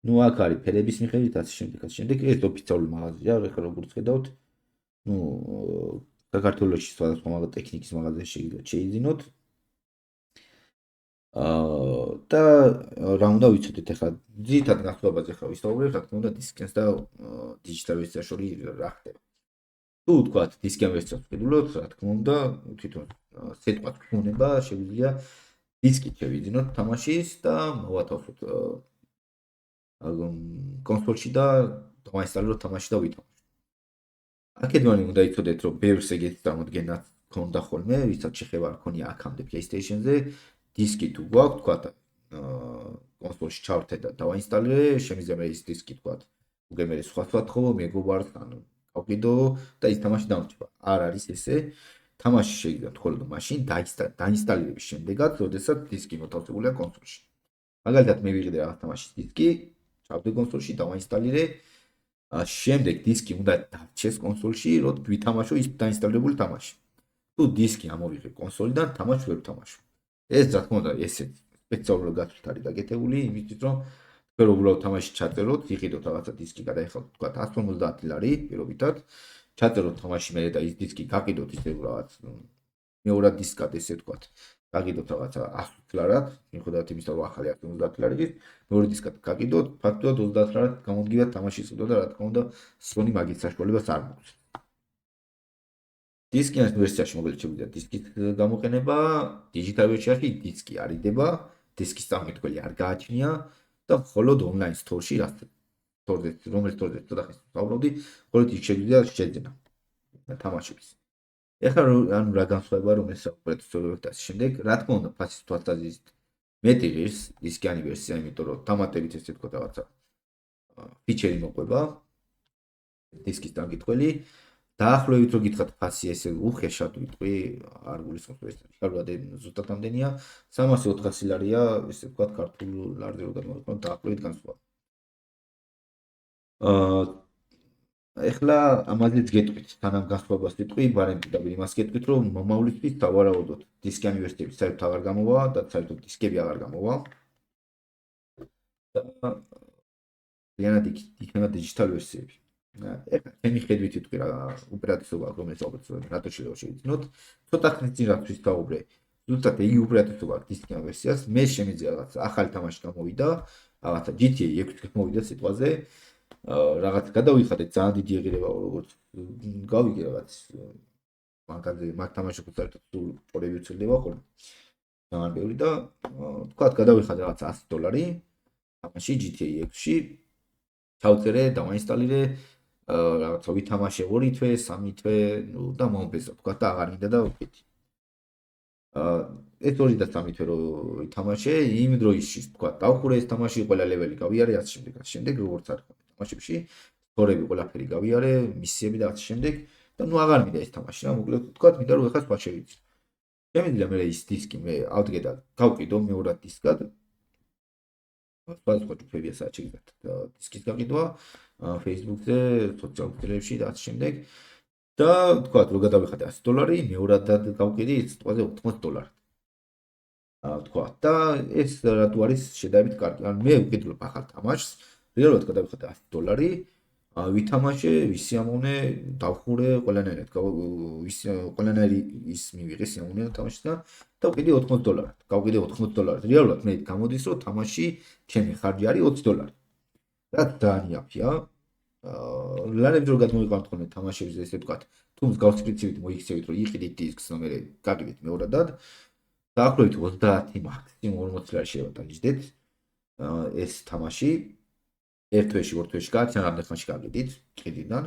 აქ არის ფერების მიხედვით ასე შემდეგ, ეს ოფიციალური მაღაზია, ახლა როგორც ხედავთ, საქართველოში სხვადასხვა ტექნიკის მაღაზიაში შეგიძლიათ შეიძინოთ. და რა უნდა ვიცოდეთ ახლა ძირითად განსხვავებაზე ხარ ვისაუბრებ, რა თქმა უნდა დისკენს და დიჯიტალ ვერსიას შორის რა ხდება. თუ თქვათ დისკენ ვერსიას ვყიდულობთ, რა თქმა უნდა, თვითონ სიტყვა გქონება, შეგვიძლია დისკით შევიძინოთ თამაშის და მოვათავსოთ კონსოლში და დავაინსტალიროთ თამაში და ვითამაშოთ. აქედან უნდა იცოდეთ, რომ ბევრს ეგეთი წარმოდგენა გქონდა ხოლმე, ვისაც შეხება არ ქონია აქამდე PlayStation-ზე, დისკი თუ გვაქვს, თქვათ კონსოლში ჩავრთე და დავაინსტალირე, შემიძლია ის დისკი თქვათ, უგემერი სხვა ხო, მეგობარს, ანუ გავყიდო და ის თამაში დამრჩება. არ არის ესე. თამაში შეიძლება მხოლოდ მაშინ დაინსტალირების შემდეგაც, როდესაც დისკი მოთავსებულია კონსოლში. მაგალითად მე ვიყიდე რაღაც თამაშის დისკი, ჩავდე კონსოლში, დავაინსტალირე, შემდეგ დისკი უნდა დარჩეს კონსოლში, რომ ვითამაშო ის დაინსტალირებული თამაში. თუ დისკი ამოვიღე კონსოლიდან, თამაშს ვერ ვთამაშო. ეს რა თქმა უნდა, ესეც სპეციალურად გათვლით არის დაგეთებული, იმისთვის რომ თქვენ უბრალოდ თამაში ჩაწეროთ, იყიდოთ რაღაცა დისკი გადაეხალოთ, თქვა 150 ლარი პირობითად, ჩაწეროთ თამაში მე და ის დისკი გაკიდოთ ისე რაღაც მეორად დისკად ესე თქვა. გაკიდოთ რაღაცა 100 ლარად, მიუხედავად იმისა, რომ ახალი 150 ლარი ის მეორე დისკად გაკიდოთ, ფაქტობრივად 30 ლარად გამომდგება თამაშის ყიდვა და რა თქმა უნდა, Sony მაგის საშუალებას არ მოგვს. დისკის ვერსიაში მოკლედ შეგვიძლია დისკის გამოყენება, დიჯიტალ ვერსიაში დისკი არიდება, დისკის წარმმართველი არ გააჩნია და მხოლოდ ონლაინ სტორში რომელიც სტორზე ცოტა ხნის ვსაუბრობდი, მხოლოდ იქ შეგვიძლია შეძენა თამაშების. ეხლა ანუ რა განსხვავება რომ ეს ოპერატორები და ასე შემდეგ, რა თქმა უნდა, ფასის თვალსაზრისით მეტი ღირს დისკიანი ვერსია, იმიტომ რომ დამატებით ესე თქვა რაღაცა ფიჩერი მოყვება დისკის დამკითხველი. დაახლოებით რო გითხრათ ფასი ესე უხეშად ვიტყვი, არ გულისხმობ ეს შარულად ზუსტად ამდენია, 300-400 ლარია, ესე ვთქვათ, ქართულ ლარზე რო გადმოვიყვანოთ, დაახლოებით განსხვავება. ეხლა ამაზეც გეტყვით, თანამ განსხვავებას ვიტყვი, ბარემ პირდაპირ იმას გეტყვით, რომ მომავლისთვის დავარაუდოთ დისკიანი ვერსიები საერთოდ აღარ გამოვა და საერთოდ დისკები აღარ გამოვა. და ლიანად იქნება დიჯიტალ ვერსიები. ეხლა ჩემი ხედვით ვიტყვი რა ოპერატორობა რომელიც ოპერატორობა რატო შეიძლება შევიძინოთ, ცოტა ხნის წინ რაც ვისაუბრე, ზუსტად იგი ოპერატორობა დისკიან ვერსიას, მე შემიძლია რაღაც ახალი თამაში გამოვიდა, რაღაცა GTA 6 გამოვიდა სიტყვაზე. რაღაც გადავიხადე ძალიან დიდი ეღირება როგორც გავიგე რაღაც მაგ თამაშებს საერთოდ პორები უწევდება ხოლმე ძალიან ბევრი და თქვათ გადავიხადე რაღაც $100 თამაში GTA 6-ში ჩავწერე დავაინსტალირე რაღაცა ვითამაშე 2 თვე 3 თვე და მომბეზო თქვათ და აღარ მინდა და ვკეთი ეს 2 და 3 თვე რო ვითამაშე იმ დროისში თქვათ დავხურე ეს თამაში ყველა ლეველი გავიარე ასე შემდეგ როგორც არის თამაშებში სტორები ყველაფერი გავიარე, მისიები და ასე შემდეგ და ნუ აღარ მინდა ეს თამაში რა, მოკლედ ვთქვათ, მინდა რომ ეხლა სხვა შევიცი. შემიძლია მე ის დისკი მე ავდგე და გავყიდო მეორად დისკად. სხვა ჯგუფებია საჭიროა დისკის გაყიდვა Facebook-ზე, სოციალურ ქსელებში და ასე შემდეგ. და ვთქვათ, რომ გადავიხადე $100, მეორად გავყიდი სიტყვაზე $80. ვთქვათ და ეს რატო არის შედარებით კარგი. ანუ მე ვყიდულობ ახალ თამაშს რეალურად გადავიხადე $100, ვითამაშე, ვისიამოვნე, დავხურე, ყველანაირად ყველანაირი ის მივიღე სიამოვნე თამაშიდან და ვყიდე $80. გავყიდე $80. რეალურად მე გამოდის, რომ თამაში ჩემი ხარჯი არის $20. რაც ძალიან იაფია. ლარები რო გადმოვიყვანთ ხოლმე თამაშებზე, ესე ვთქვათ, თუ მსგავს პრინციპით მოიქცევით, რომ იყიდით დისკს და მე გაკიდით მეორადად, დაახლოებით 30 მაქსიმუმ 40 ლარი შეიძლება დაიჯდეთ ეს თამაში. ერთ თვეში, ორ თვეში გააჩნია რამდენ ხანში გაკიდით ყიდიდან.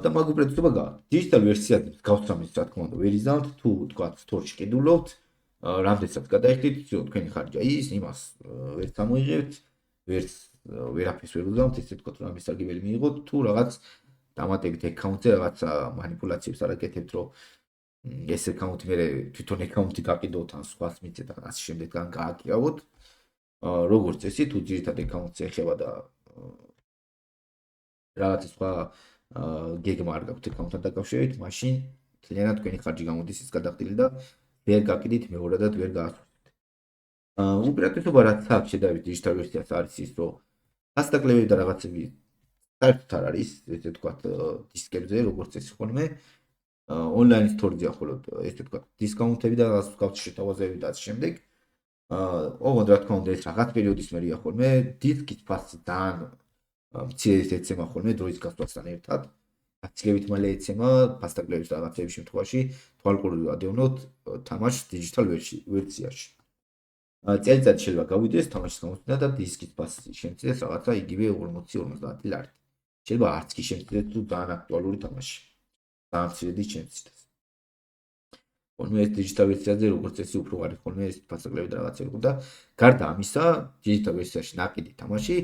და მაგ უპირატესობა გააქვთ. დიჯიტალ ვერსიაზე მსგავს რამის, რა თქმა უნდა, ვერ იზამთ, თუ ვთქვათ, სტორში ყიდულობთ, რამდენსაც გადაიხდით, თქვენი ხარჯია ის, იმას ვერ გამოიღებთ, ვერაფერს ვერ უზამთ, ესე ვთქვათ, რომ ამის სარგებელი მიიღოთ, თუ რაღაც დამატებით აკაუნტზე რაღაც манипуляციებს არაკეთებთ, რომ ეს აკაუნტი მე თვითონ აკაუნტი გაკიდოთ, ან სხვას მიცეთ, ან ასე შემდეგ გააკირავოთ. როგორც წესი, თუ ძირითად აკაუნტზე ეხება და რაღაც სხვა გეგმა არ გაქვთ აკაუნტთან დაკავშირებით, მაშინ ძალიანად თქვენი ხარჯი გამოდის ის გადახდილი და ვერ გაკიდით მეორადად ვერ გაასვით. უპირატესობა რაც აქვს შედარებით დიჯიტალ ვერსიას არის ის, რომ დასაკლებები და რაღაცები საერთოდ არ არის, ესე ვთქვათ, დისკებზე, როგორც წესი ხოლმე. ონლაინ სტორზეა მხოლოდ ესე ვთქვათ, დისკაუნტები და რაღაც მსგავსი შეთავაზებები და ასე შემდეგ. ოღონდ რა თქმა უნდა ეს რაღაც პერიოდის მერეა ხოლმე, დისკის ფასი ძალიან მცირედ ეცემა ხოლმე დროის გასვლასთან ერთად. აცილებით მალე ეცემა ფასტაკლების რაღაცების შემთხვევაში თვალყურით ვადევნოთ თამაშს დიჯიტალ ვერსიაში. წელიწადი შეიძლება გავიდეს თამაშის გამოცემა და დისკის ფასი შემცირდეს რაღაცა იგივე 40-50 ლარი. შეიძლება არც კი შემცირდეს თუ ძალიან აქტუალური თამაში. ძალიან მცირედი შემცირდეს. ხოლმე ეს დიჯიტალ ვერსიაზე როგორც წესი უფრო არის ხოლმე ეს ფასტაკლები და რაღაცები და გარდა ამისა დიჯიტალ ვერსიაში ნაკიდი თამაში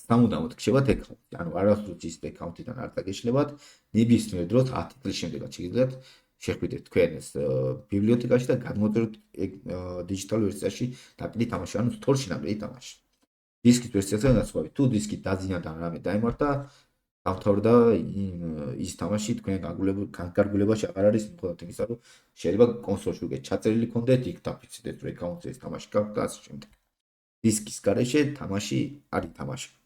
სამუდამოდ გქშებათ აკაუნტი. ანუ არასდროს ის აკაუნტიდან არ დაგეშლებათ, ნებისმიერ დროს 10 წლის შემდეგაც შეგიძლიათ შეხვიდეთ თქვენ ეს ბიბლიოთეკაში და გადმოწეროთ დიჯიტალ ვერსიაში ნაკიდი თამაში, ანუ სტორში ნაკიდი თამაში. დისკის ვერსიაზე განსხვავებით, თუ დისკი დაზიანდა რამე დაემართა, დამთავრდა ის თამაში თქვენ განკარგულებაში აღარ არის, მხოლოდ იმისა, რომ შეიძლება კონსოლში უკვე ჩაწერილი ქონდეთ, იქ დაფიქსირდეთ, რომ აკაუნტზე ეს თამაში გაქვთ და ასე შემდეგ. დისკის გარეშე თამაში არ ითამაშება.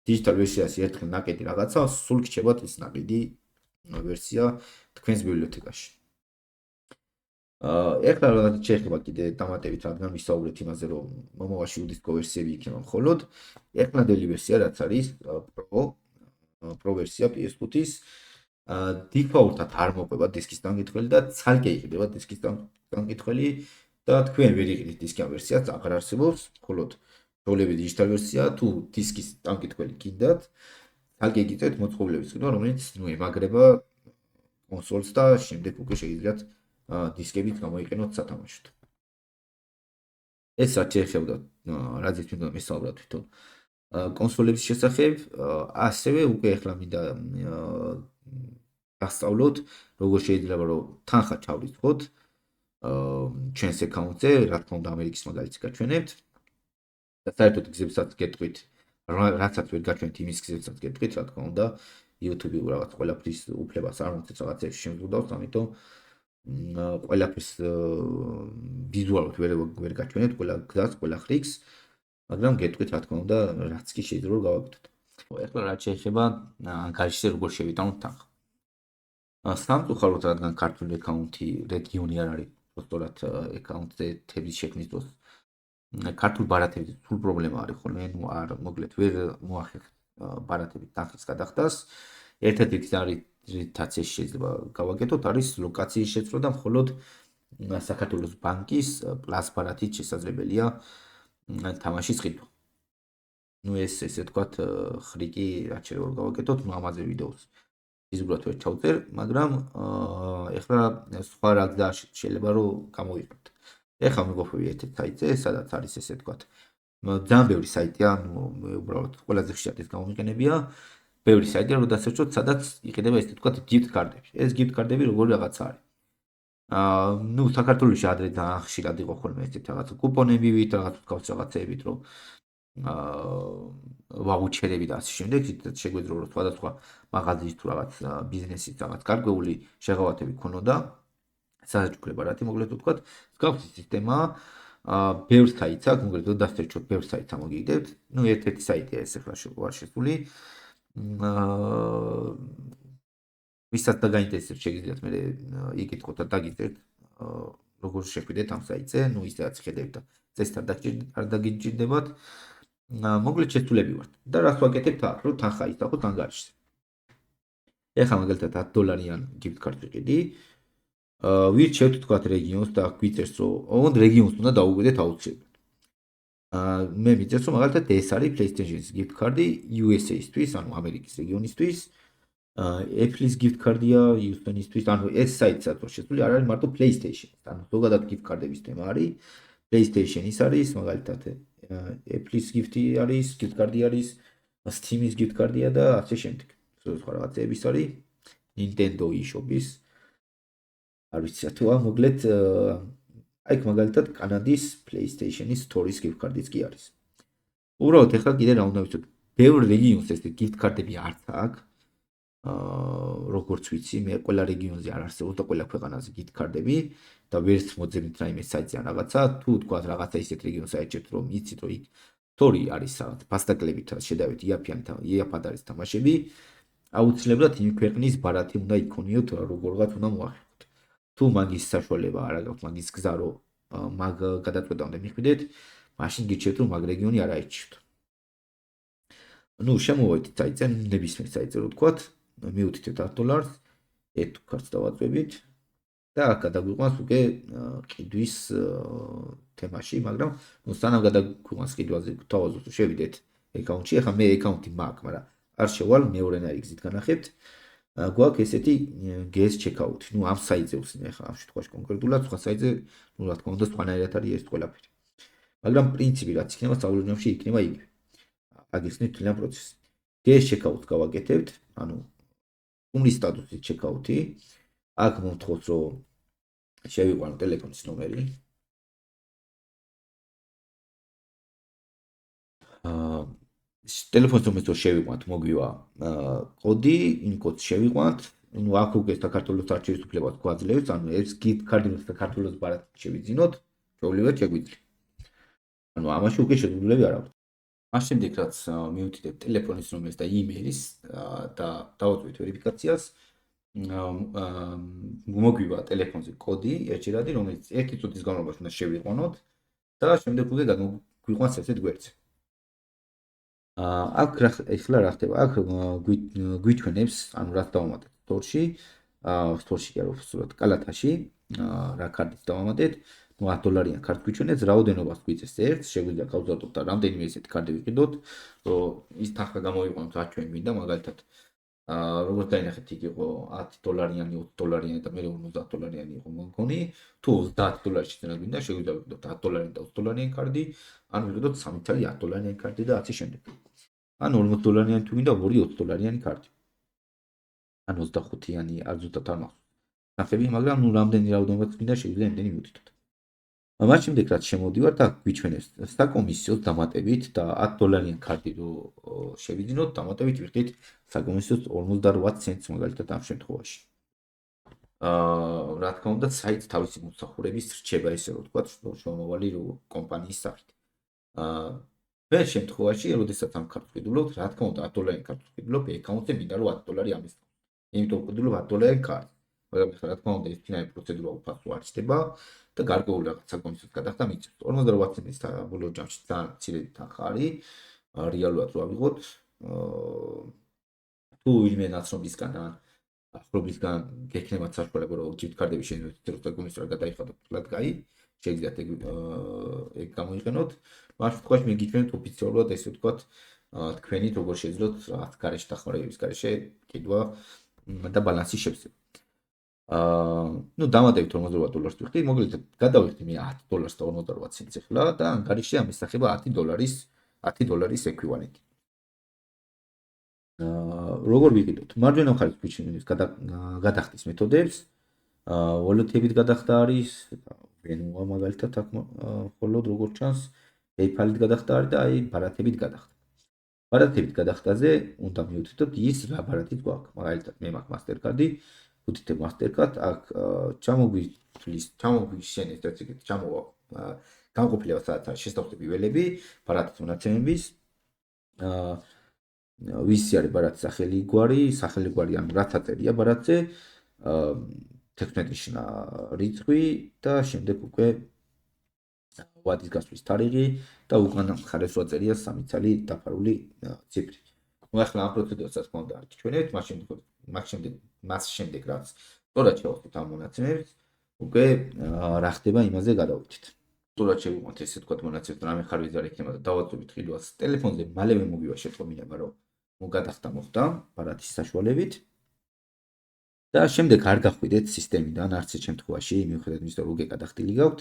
დიჯიტალ ვერსიაში ერთხელ ნაკიდი რაღაცა, სულ გრჩებათ ეს ნაკიდი ვერსია თქვენს ბიბლიოთეკაში. ეხლა რაღაც შეიძლება კიდე დამატებით რადგან ვისაუბრეთ იმაზე, რომ მომავალში უდისკო ვერსიები იქნება მხოლოდ, ეხლანდელი ვერსია რაც არის Pro ვერსია PS5-ის, დიფაულტად არ მოყვება დისკის დამკითხველი და ცალკე იყიდება დისკის დამკითხველი და თქვენ ვერ იყიდით დისკიან ვერსიას, აღარ არსებობს, მხოლოდ როლები დიჯიტალ ვერსია, თუ დისკის დამკითხველი გინდათ, ცალკე იგიწევთ მოწყობილების ყიდვა, რომელიც ემაგრება კონსოლს და შემდეგ უკვე შეგიძლიათ დისკებით გამოიყენოთ სათამაშოდ. ეს რაც შეეხება რაზეც მინდა მისაუბროთ თვითონ კონსოლების შესახებ, ასევე უკვე ახლა მინდა გასწავლოთ, როგორ შეიძლება რომ თანხა ჩავრიცხოთ ჩვენს აკაუნტზე, რა თქმა უნდა ამერიკის მაგალითს გაჩვენებთ. და საერთოდ გზებსაც გეტყვით, რაცაც ვერ გაჩვენთ იმის გზებსაც გეტყვით, რა თქმა უნდა, YouTube რაღაც ყველაფრის უფლებას არ მოწევს რაღაცებს შემზღუდავს, ამიტომ ყველაფერს ვიზუალურად ვერ გაჩვენებთ, ყველა გზას, ყველა ხრიგს, მაგრამ გეტყვით, რა თქმა უნდა, რაც კი შეიძლება რომ გავაკეთოთ. ეხლა რაც შეეხება გარეშე როგორ შევიტანოთ თანხა. სამწუხაროდ, რადგან ქართული აკაუნტი რეგიონი არ არის, უბრალოდ აკაუნტზე თების შექმნის დროს ქართულ ბარათებზე სულ პრობლემა არის ხოლმე, ნუ არ მოკლედ ვერ მოახერხეთ ბარათებით თანხის გადახდას. ერთ-ერთი გზა რითაც ეს შეიძლება გავაკეთოთ, არის ლოკაციის შეცვლა და მხოლოდ საქართველოს ბანკის პლუს ბარათით შესაძლებელია თამაშის ყიდვა. ნუ ესე ვთქვათ, ხრიკი რაც შეიძლება რომ გავაკეთოთ, ნუ ამაზე ვიდეოს იზუბრად ვერ ჩავწერ, მაგრამ ეხლა სხვა რა გზა შეიძლება რომ გამოვიყენოთ. ეხლა მივყოფები ერთ-ერთ საიტზე, სადაც არის ესე ვთქვათ, ძალიან ბევრი საიტია, ანუ უბრალოდ ყველაზე ხშირად ეს გამომიყენებია. ბევრი საიტია, რომ დასაჭოთ, სადაც იყიდება ესე ვთქვათ gift card-ები. ეს gift card-ები როგორი რაღაცა არის. ნუ საქართველოში ადრე ძალიან ხშირად იყო ხოლმე ესეთ რაღაცა კუპონები ვით, რაღაც მსგავს რაღაცეებით, რომ ვაუჩერები და ასე შემდეგ, ისიც შეგვეძლო რომ სხვადასხვა მაღაზიის თუ რაღაც ბიზნესის რაღაც გარკვეული შეღავათები ქონოდა. საჭუქრება რათი მოკლედ ვთქვათ, მსგავსი სისტემაა, ბევრ საიტს აქვს, მოგეთ დასტერჩოთ ბევრ საიტს ამოგიგდებთ. ნუ ერთ-ერთი საიტია ეს ახლა ვარ შესული. ვისაც დაგაინტერესებს შეგიძლიათ მე იკითხოთ და დაგიწერთ როგორ შეხვიდეთ ამ საიტზე, ნუ ისედაც ხედავთ და წესთან არ დაგიჭირდებათ. მოკლედ შესულები ვართ და რას ვაკეთებთ აქ, რომ თანხა ისახოთ ანგარიშზე. ეხლა მაგალითად $10 gift card ვიყიდი. ვირჩევთ თქვათ რეგიონს და გვიწერს რომ ოღონდ რეგიონს უნდა დაუკვირდეთ აუცილებლად. მე მიწერს რომ მაგალითად ეს არის PlayStation-ის gift card-ი USA-ისთვის, ანუ ამერიკის რეგიონისთვის. Apple-ის gift card-ია Houston-ისთვის, ანუ ეს საიტსაც რო შესული არ არის მარტო PlayStation-ის, ანუ ზოგადად gift card-ების თემა არის. PlayStation-ის არის, მაგალითად Apple-ის gift-ი არის, gift card-ი არის, Steam-ის gift card-ია და ასე შემდეგ. სხვა რაღაცეების არის Nintendo eShop-ის. არ ვიცი რატოა, მოკლედ აი მაგალითად კანადის PlayStation-ის Store-ის gift card-იც კი არის. უბრალოდ ეხლა კიდე რა უნდა ვიცოთ, ბევრ რეგიონს ეს gift card-ები არც აქვს. როგორც ვიცი, მე ყველა რეგიონზე არ არსებობს და ყველა ქვეყანაზე gift card-ები და ვერც მოძებნით რაიმე საიტზე ან რაღაცა, თუ თქვა რაღაცა ისეთ რეგიონს აიჭერთ, რომ იცით, რომ იქ Store-ი არის რაღაც ფასტაკლებით შედავით იაფად არის თამაშები, აუცილებლად იმ ქვეყნის ბარათი უნდა იქონიოთ, როგორღაც უნდა მოახერხოთ. თუ მაგის საშუალება არ აქვს, მაგის გზა რომ მაგ გადაწყვეტამდე მიხვიდეთ, მაშინ გიჩვენებთ რომ მაგ რეგიონი არ აიჭირთ. ნუ შემოვიდეთ საიტზე, ნებისმიერ საიტზე რო თქვათ, მივუთითეთ $10, ერთ კარტს დავაწვევით და აქ გადაგვიყვანს უკვე ყიდვის თემაში, მაგრამ ნუ სანამ გადაგვიყვანს ყიდვაზე, თავაზობთ რომ შევიდეთ აკაუნტში, ახლა მე აკაუნტი მაქვს, მაგრამ არ შევალ მეორენაირი გზით განახებთ. გვაქვს ესეთი guest checkout. ნუ ამ საიტზე ვხსნი ახლა ამ შემთხვევაში კონკრეტულად, სხვა საიტზე ნუ რა თქმა უნდა სხვანაირად არის ეს ყველაფერი. მაგრამ პრინციპი რაც იქნება სწავლულებში იქნება იგივე. აგიხსნით თლიან პროცესი. guest checkout გავაკეთებთ, ანუ უმრის სტატუსის checkout-ი. აქ მომთხოვს რომ შევიყვანო ტელეფონის ნომერი. ტელეფონის ნომერს რო შევიყვანთ, მოგვივა კოდი, იმ კოდს შევიყვანთ. ნუ აქ უკვე საქართველოს არჩევის უფლებას გვაძლევს, ანუ ეს gift card-ი საქართველოს ბარათით შევიძინოთ, ჩვეულებრივად შეგვიძლია. ანუ ამაში უკვე შეგვიძლია არ აქვს. მას შემდეგ რაც მივუთითებთ ტელეფონის ნომერს და email-ის და დავაწვევით ვერიფიკაციას, მოგვივა ტელეფონზე კოდი ერთჯერადი, რომელიც 1 წუთის განმავლობაში უნდა შევიყვანოთ და შემდეგ უკვე გამოგვიყვანს ესეთ გვერდზე. აქ ეხლა რა ხდება? აქ გვიჩვენებს, ანუ რაც დავამატეთ Store-ში, Store-ში კი არა, უბრალოდ კალათაში, რა კარტით დავამატეთ. ნუ $10 კარტს გვიჩვენებს, რაოდენობას გვიწევს ერთს, შეგვიძლია გავზარდოთ და რამდენიმე ესეთი კარტი ვიყიდოთ, რომ ის თანხა გამოვიყვანოთ, რაც ჩვენ გვინდა, მაგალითად როგორც დაინახეთ, იქ იყო $10-იანი, $20-იანი და მე $50-იანი იყო მოგონი. თუ $30-ში წინა გვინდა, შეგვიძლია ვიყიდოთ $10-იანი და $20-იანი კარტი, ან ვიყიდოთ 3 თვალი $10-იანი კარტი და ასე შემდეგ. ან $40-იანი თუ გვინდა, ორი $20-იანი კარტი. ან 25-იანი არ ზუსტად არ მახსოვს. ნახები, მაგრამ ნუ რამდენი რაოდენობაც გვინდა, შეგვიძლია იმდენი მივუთითოთ. მას შემდეგ რაც შემოვდივართ, აქ გვიჩვენებს საკომისიოს დამატებით და $10-იანი კარტი რო შევიძინოთ, დამატებით ვიხდით საკომისიოს 58 ცენტს მაგალითად ამ შემთხვევაში. რა თქმა უნდა, საიტს თავისი მომსახურების რჩება, ესე რომ ვთქვათ, შრომავალი კომპანიის სახით. ვერ შემთხვევაში, როდესაც ამ კარტს ვყიდულობთ, რა თქმა უნდა, $10-იანი კარტს ვყიდულობ, აკაუნტზე მინდა რომ $10 ამის. იმიტომ ვყიდულობ $10-იანი კარტს. მაგრამ რა თქმა უნდა, ეს ფინალი პროცედურა უფასო არ ხდება და გარკვეული რაღაც საკომისიოს გადახდა მიწევს. 58 ცენტის ბოლო ჯამში ძალიან მცირე თანხა არის. რეალურად რო ავიღოთ, თუ ვინმე ნაცნობისგან ან ახლობლისგან გექნებათ საშუალება რომ gift card-ები შეიძლება საკომისიო გადაიხადოთ, თქვათ, კაი, შეგიძლიათ ეგ გამოიყენოთ. მას შემთხვევაში მე გიჩვენებთ ოფიციალურად ესე ვთქვათ, თქვენი როგორ შეძლოთ რაღაც გარეშე დახმარების გარეშე კიდვა და ბალანსის შევსება. ნუ დამატებით $48 ვიხდი, მოკლედ გადავიხდი მე $10 და 58 ცენტს ახლა და ანგარიში ამის სახება $10 ეკვივალენტი. როგორ ვიყიდოთ? მარჯვენა მხარეს გვიჩვენებს გადახდის მეთოდებს. wallet-ებით გადახდა არის, Venmo მაგალითად აქ მხოლოდ როგორც ჩანს, PayPal-ით გადახდა არის და აი ბარათებით გადახდა. ბარათებით გადახდაზე უნდა მივუთითოთ ის რა ბარათით გვაქვს. მაგალითად მე მაქვს Mastercard-ი, ვუთითებ Mastercard, აქ ჩამოგვიშენეს, რაც იქით ჩამოვა განყოფილება სადაც არის შესთავაზებული ველები, ბარათის მონაცემების, ვისი არის ბარათის სახელი გვარი, ანუ რაც აწერია ბარათზე, 16 ნიშნა რიცხვი და შემდეგ უკვე ვადის გასვლის თარიღი და უკან მხარეს აწერია 3 ცალი დაფარული ციფრი. ნუ ახლა ამ პროცედურას რა თქმა უნდა არ გიჩვენებთ, მას შემდეგ რაც სწორად შევხვდით ამ მონაცემებს, უკვე რა ხდება იმაზე გადავიდეთ. სწორად შევიყვანთ ესე თქვა მონაცემებს, რამე ხარვეზე არ იქნება და დავაწვევით ყიდვას ტელეფონზე, მალევე მოგივა შეწყობინება, რომ გადახდა მოხდა ბარათის საშუალებით. და შემდეგ არ გახვიდეთ სისტემიდან არც ერთ შემთხვევაში, მიუხედავად იმისა, რომ უკვე გადახდილი გაქვთ,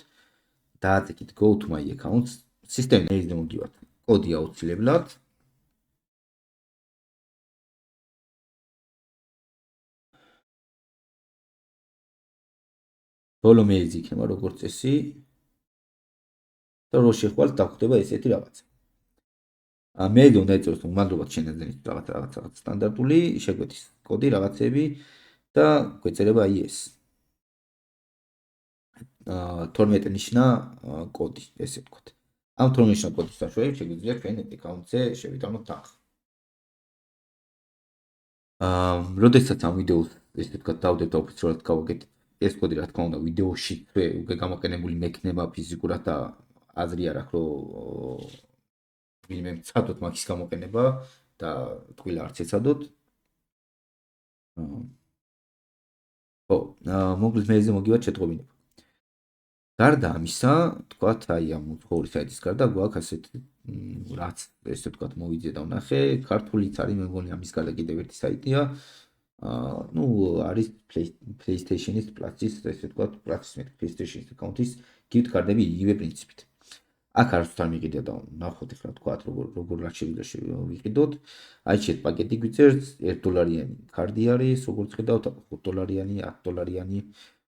დააწიკით go to my accounts, სისტემიდან მოგივართ კოდი აუცილებლად. ბოლო მეილზი იქნება როგორც წესი და რო შეხვალთ დაგვხდება ესეთი რაღაცა. მეილი უნდა ეწევოს უმალდრობად შენაძენით რაღაც სტანდარტული შეგვეთის კოდი რაღაცები და გვეწერება აი ეს 12 ნიშნა კოდი, ესე ვთქვათ. ამ 12 ნიშნა კოდის საშუალებით შეგვიძლია ჩვენ აკაუნტზე შევიტანოთ თანხა. როდესაც ამ ვიდეოს ესე ვთქვათ დავდებ და ოფიციალურად გავაკეთებ ეს კოდი რა თქმა უნდა ვიდეოში უკვე გამოყენებული მექნება ფიზიკურად და აზრი არ აქვს რომ ვინმე მცადოთ მაგის გამოყენება და ტყუილა არც ეცადოთ. ხო, მოკლედ მეილზე მოგივართ შეტყობინება. გარდა ამისა, თქვათ აი ამ უცხოური საიტის გარდა გვაქვს ასეთი რაც ესე ვთქვათ მოვიძე და ვნახე, ქართულიც არის მე მგონი ამის გარდა კიდევ ერთი საიტია. ნუ არის PlayStation-ის პლატის, ესე ვთქვათ, პლატის მე PlayStation-ის აკაუნტის gift card-ები იგივე პრინციპით. აქ არც თან მიყიდე და ნახოთ ახლა თქვათ როგორ რა შეიძლება ვიყიდოთ. აი შეეთ პაკეტი გვიწერს $1 კარდი არის, როგორც ხედავთ, $5, $10,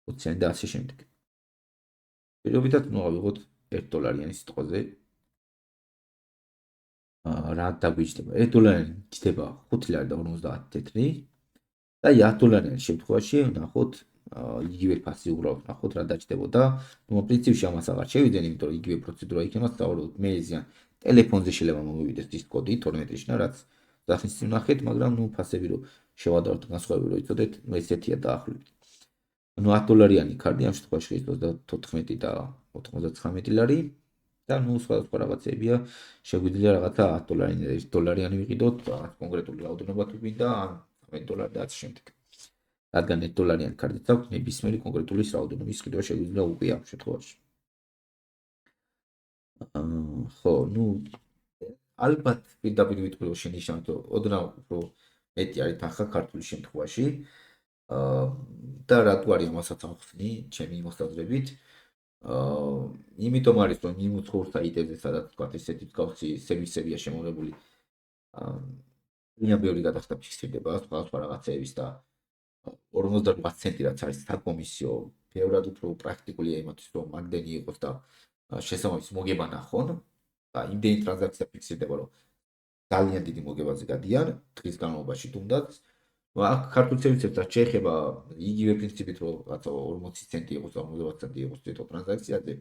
$20 და ასე შემდეგ. პირობითად ნუ ავიღოთ $1 სიტყვაზე. რა დაგვიჯდება? $1 ჯდება 5 ლარი და 50 თეთრი. და $10 შემთხვევაში ნახოთ იგივე ფასი უბრალოდ ნახოთ რა დაჭდებოდა. ნუ პრინციპში ამას აღარ შევიდნენ, იმიტომ რომ იგივე პროცედურა იქნება, სწავლობთ მეილზე ან ტელეფონზე შეიძლება მომივიდეს ის კოდი 12 ნიშნა, რაც სახის ნახეთ, მაგრამ ნუ ფასები რომ შევადაროთ განსხვავებული რომ იცოდეთ, ნუ ესეთია დაახლოებით. ნუ $10 კარდი ამ შემთხვევაში ის 34 და 99 ლარი და ნუ სხვა რაღაცებია, შეგვიძლია რაღაცა $10 ვიყიდოთ, რაღაც კონკრეტული რაოდენობა თუ გვინდა, ან $10 და ასე შემდეგ. რადგან $1 კარდიც აქვს, ნებისმიერი კონკრეტული რაოდენობის ყიდვა შეგვიძლია უკვე ამ შემთხვევაში. ხო, ნუ ალბათ პირდაპირ ვიტყვი რომ შენიშნავთ, რომ ოდნავ უფრო მეტი არის თანხა ქართული შემთხვევაში. და რატო არის ამასაც ახსნი ჩემი მოსაზრებით? იმიტომ არის რომ იმ უცხოურ საიტებზე სადაც თქვათ ესეთი მსგავსი სერვისებია შემოღებული, ძალიან ბევრი გადახდა ფიქსირდება სხვა რაღაცეების და 58 ცენტი რაც არის საკომისიო, ბევრად უფრო პრაქტიკულია იმათთვის რომ მაგდენი იყოს და შესაბამის მოგება ნახონ და იმდენი ტრანზაქცია ფიქსირდება რომ ძალიან დიდი მოგებაზე გადიან დღის განმავლობაში თუნდაც. აქ ქართულ სერვისებსაც შეეხება იგივე პრინციპით რომ რაღაცა 40 ცენტი იყოს და 50 ცენტი იყოს თვითონ ტრანზაქციაზე.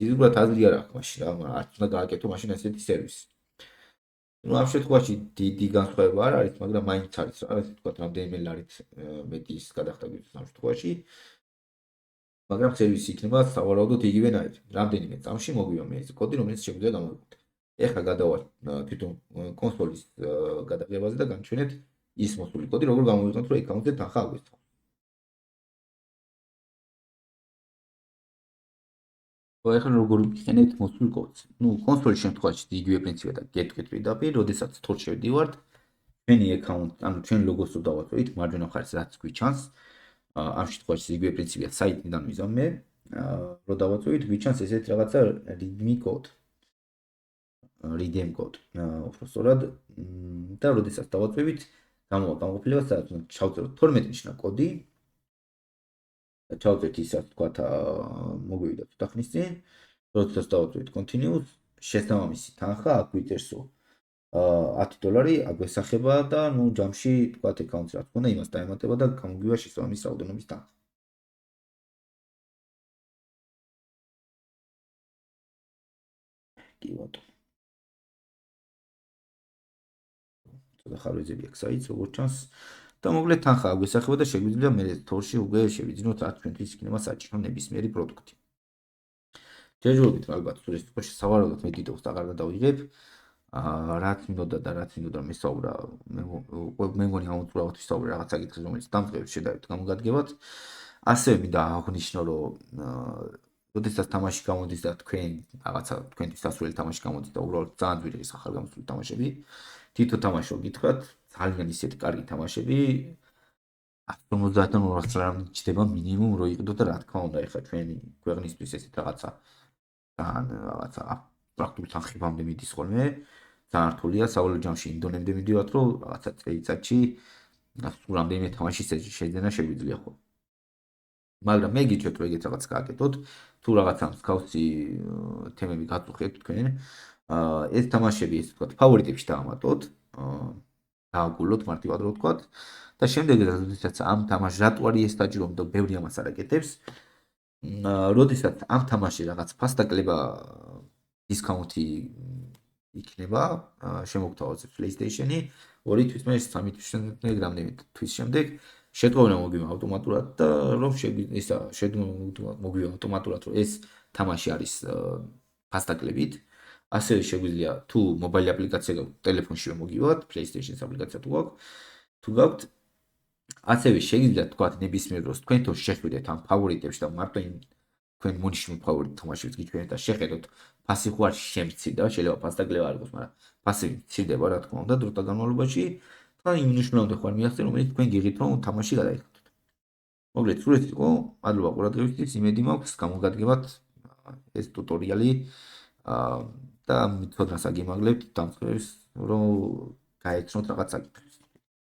ის უბრალოდ აზრი არ აქვს მაშინ რა, არც უნდა გააკეთო მაშინ ესეთი სერვისი. ნუ ამ შემთხვევაში დიდი განსხვავება არ არის, მაგრამ მაინც არის რა, ესე ვთქვათ, რამდენიმე ლარით მეტი ის გადახდა გვიწევს ამ შემთხვევაში. მაგრამ სერვისი იქნება სავარაუდოდ იგივენაირი. რამდენიმე წამში მოგივია მე ეს კოდი, რომელიც შეგვიძლია გამოვიყოთ. ეხლა გადავალ თვითონ კონსოლის გადაღებაზე და განჩვენეთ ის მოსული კოდი, როგორ გამოვიყენოთ, რომ აკაუნტზე თანხა აგვესწროს. ეხლა როგორ ვიყენებთ მოსულ კოდს? ნუ კონსოლის შემთხვევაში იგივე პრინციპია და გეტყვით პირდაპირ, როდესაც თორ შევდივართ, ჩვენი აკაუნტი, ანუ ჩვენ ლოგოს რო დავაწვევით, მარჯვენა მხარეს რაც გვიჩანს, ამ შემთხვევაში იგივე პრინციპია საიტიდან ვიზამ მე, რო დავაწვევით, გვიჩანს ესეთი რაღაცა readme code. redeem code. უფრო სწორად და როდესაც დავაწვევით, გამოვა განყოფილება, სადაც უნდა ჩავწეროთ 12 ნიშნა კოდი. ჩავწერთ ისაც თქვათ მოგვივიდა ცოტა ხნის წინ, როდესაც დავაწვევით continuous, შესაბამისი თანხა აქ გვიწერსო $10 აგვესახება და ნუ ჯამში თქვათ აკაუნტს რაც ქონდა იმას დაემატება და გამოგვივა შესაბამისი რაოდენობის თანხა. კი ბატონო. ცოტა ხარვეზები აქვს საით, როგორც ჩანს. და მოკლედ თანხა აგვესახება და შეგვიძლია მე თორში უკვე შევიძინოთ რაც ჩვენთვის იქნება საჭირო ნებისმიერი პროდუქტი. ჯერჯერობით ალბათ თუ ეს თქოში სავარაუდოდ მე დიდოს აღარ გადავიღებ. რაც მინდოდა და რაც მინდოდა მესაუბრა მე მგონი ამოწურავად ვისაუბრე რაღაც საკითხზე რომელიც დამწყებით შედავით გამოგადგებათ. ასევე მინდა აღვნიშნო რომ როდესაც თამაში გამოდის და თქვენ რაღაცა თქვენთვის დასრულებული თამაში გამოდის და უბრალოდ ძალიან ძვირი ეს ახალგამოსული თამაშები თითო თამაში რო გითხრათ ძალიან ისეთი კარგი თამაშები 150-დან 200 წლამდე ჩდება მინიმუმ რო იყიდოთ და რა თქმა უნდა ეხა ჩვენი ქვეყნისთვის ესეთ რაღაცა ძალიან რაღაცა პრაქტიკულ თანხებამდე მიდის ხოლმე ძალიან რთულია სავალო ჯამში ინდონემდე მიდივართ რომ რაღაცა წელიწადში სულ რამდენიმე თამაშის შეძენა შეგვიძლია ხოლმე მაგრამ მე გიჩვენებთ რომ ეგეთ რაღაც გააკეთოთ თუ რაღაცა მსგავსი თემები გაწუხებთ თქვენ ეს თამაშები ესე ვთქვათ ფავორიტებში დაამატოთ დააგულოთ მარტივად რო ვთქვათ და შემდეგ როდესაც ამ თამაშს რატო არის ეს საჭირო და ბევრი ამას არ აკეთებს როდესაც ამ თამაშში რაღაც ფასდაკლება დისკაუნტი იქნება შემოგთავაზებს PlayStation-ი 2 თვის მე 3 თვის შემდეგ რამდენი თვის შემდეგ შეტყობინა მოგივა ავტომატურად და რომ ისა მოგივა ავტომატურად რომ ეს თამაში არის ფასდაკლებით ასევე შეგვიძლია თუ მობაილი აპლიკაცია გაქვთ ტელეფონში მოგივათ PlayStation-ის აპლიკაცია თუ გაქვთ ასევე შეგიძლიათ თქვათ ნებისმიერ დროს თქვენ თავს შეხვიდეთ ამ ფავორიტებში და მარტო იმ თქვენ მონიშნულ ფავორიტ თამაშებს გიჩვენეთ და შეხედოთ ფასი ხო არ შემცირდა შეიძლება ფასდაკლება არ იყოს მაგრამ ფასი მცირდება რა თქმა უნდა დროთა განმავლობაში და იმ ნიშნულამდე ხარ მიაღწევ რომელიც თქვენ გიღით რომ თამაში გადაიხადოთ მოგლეთ სულ ეს იყო მადლობა ყურადღებისთვის იმედი მაქვს გამოგადგებათ ეს ტუტორიალი და მithოდნას აგიმაგლებთ დამწყებს რომ გაეცნოთ რაღაც საკითხებს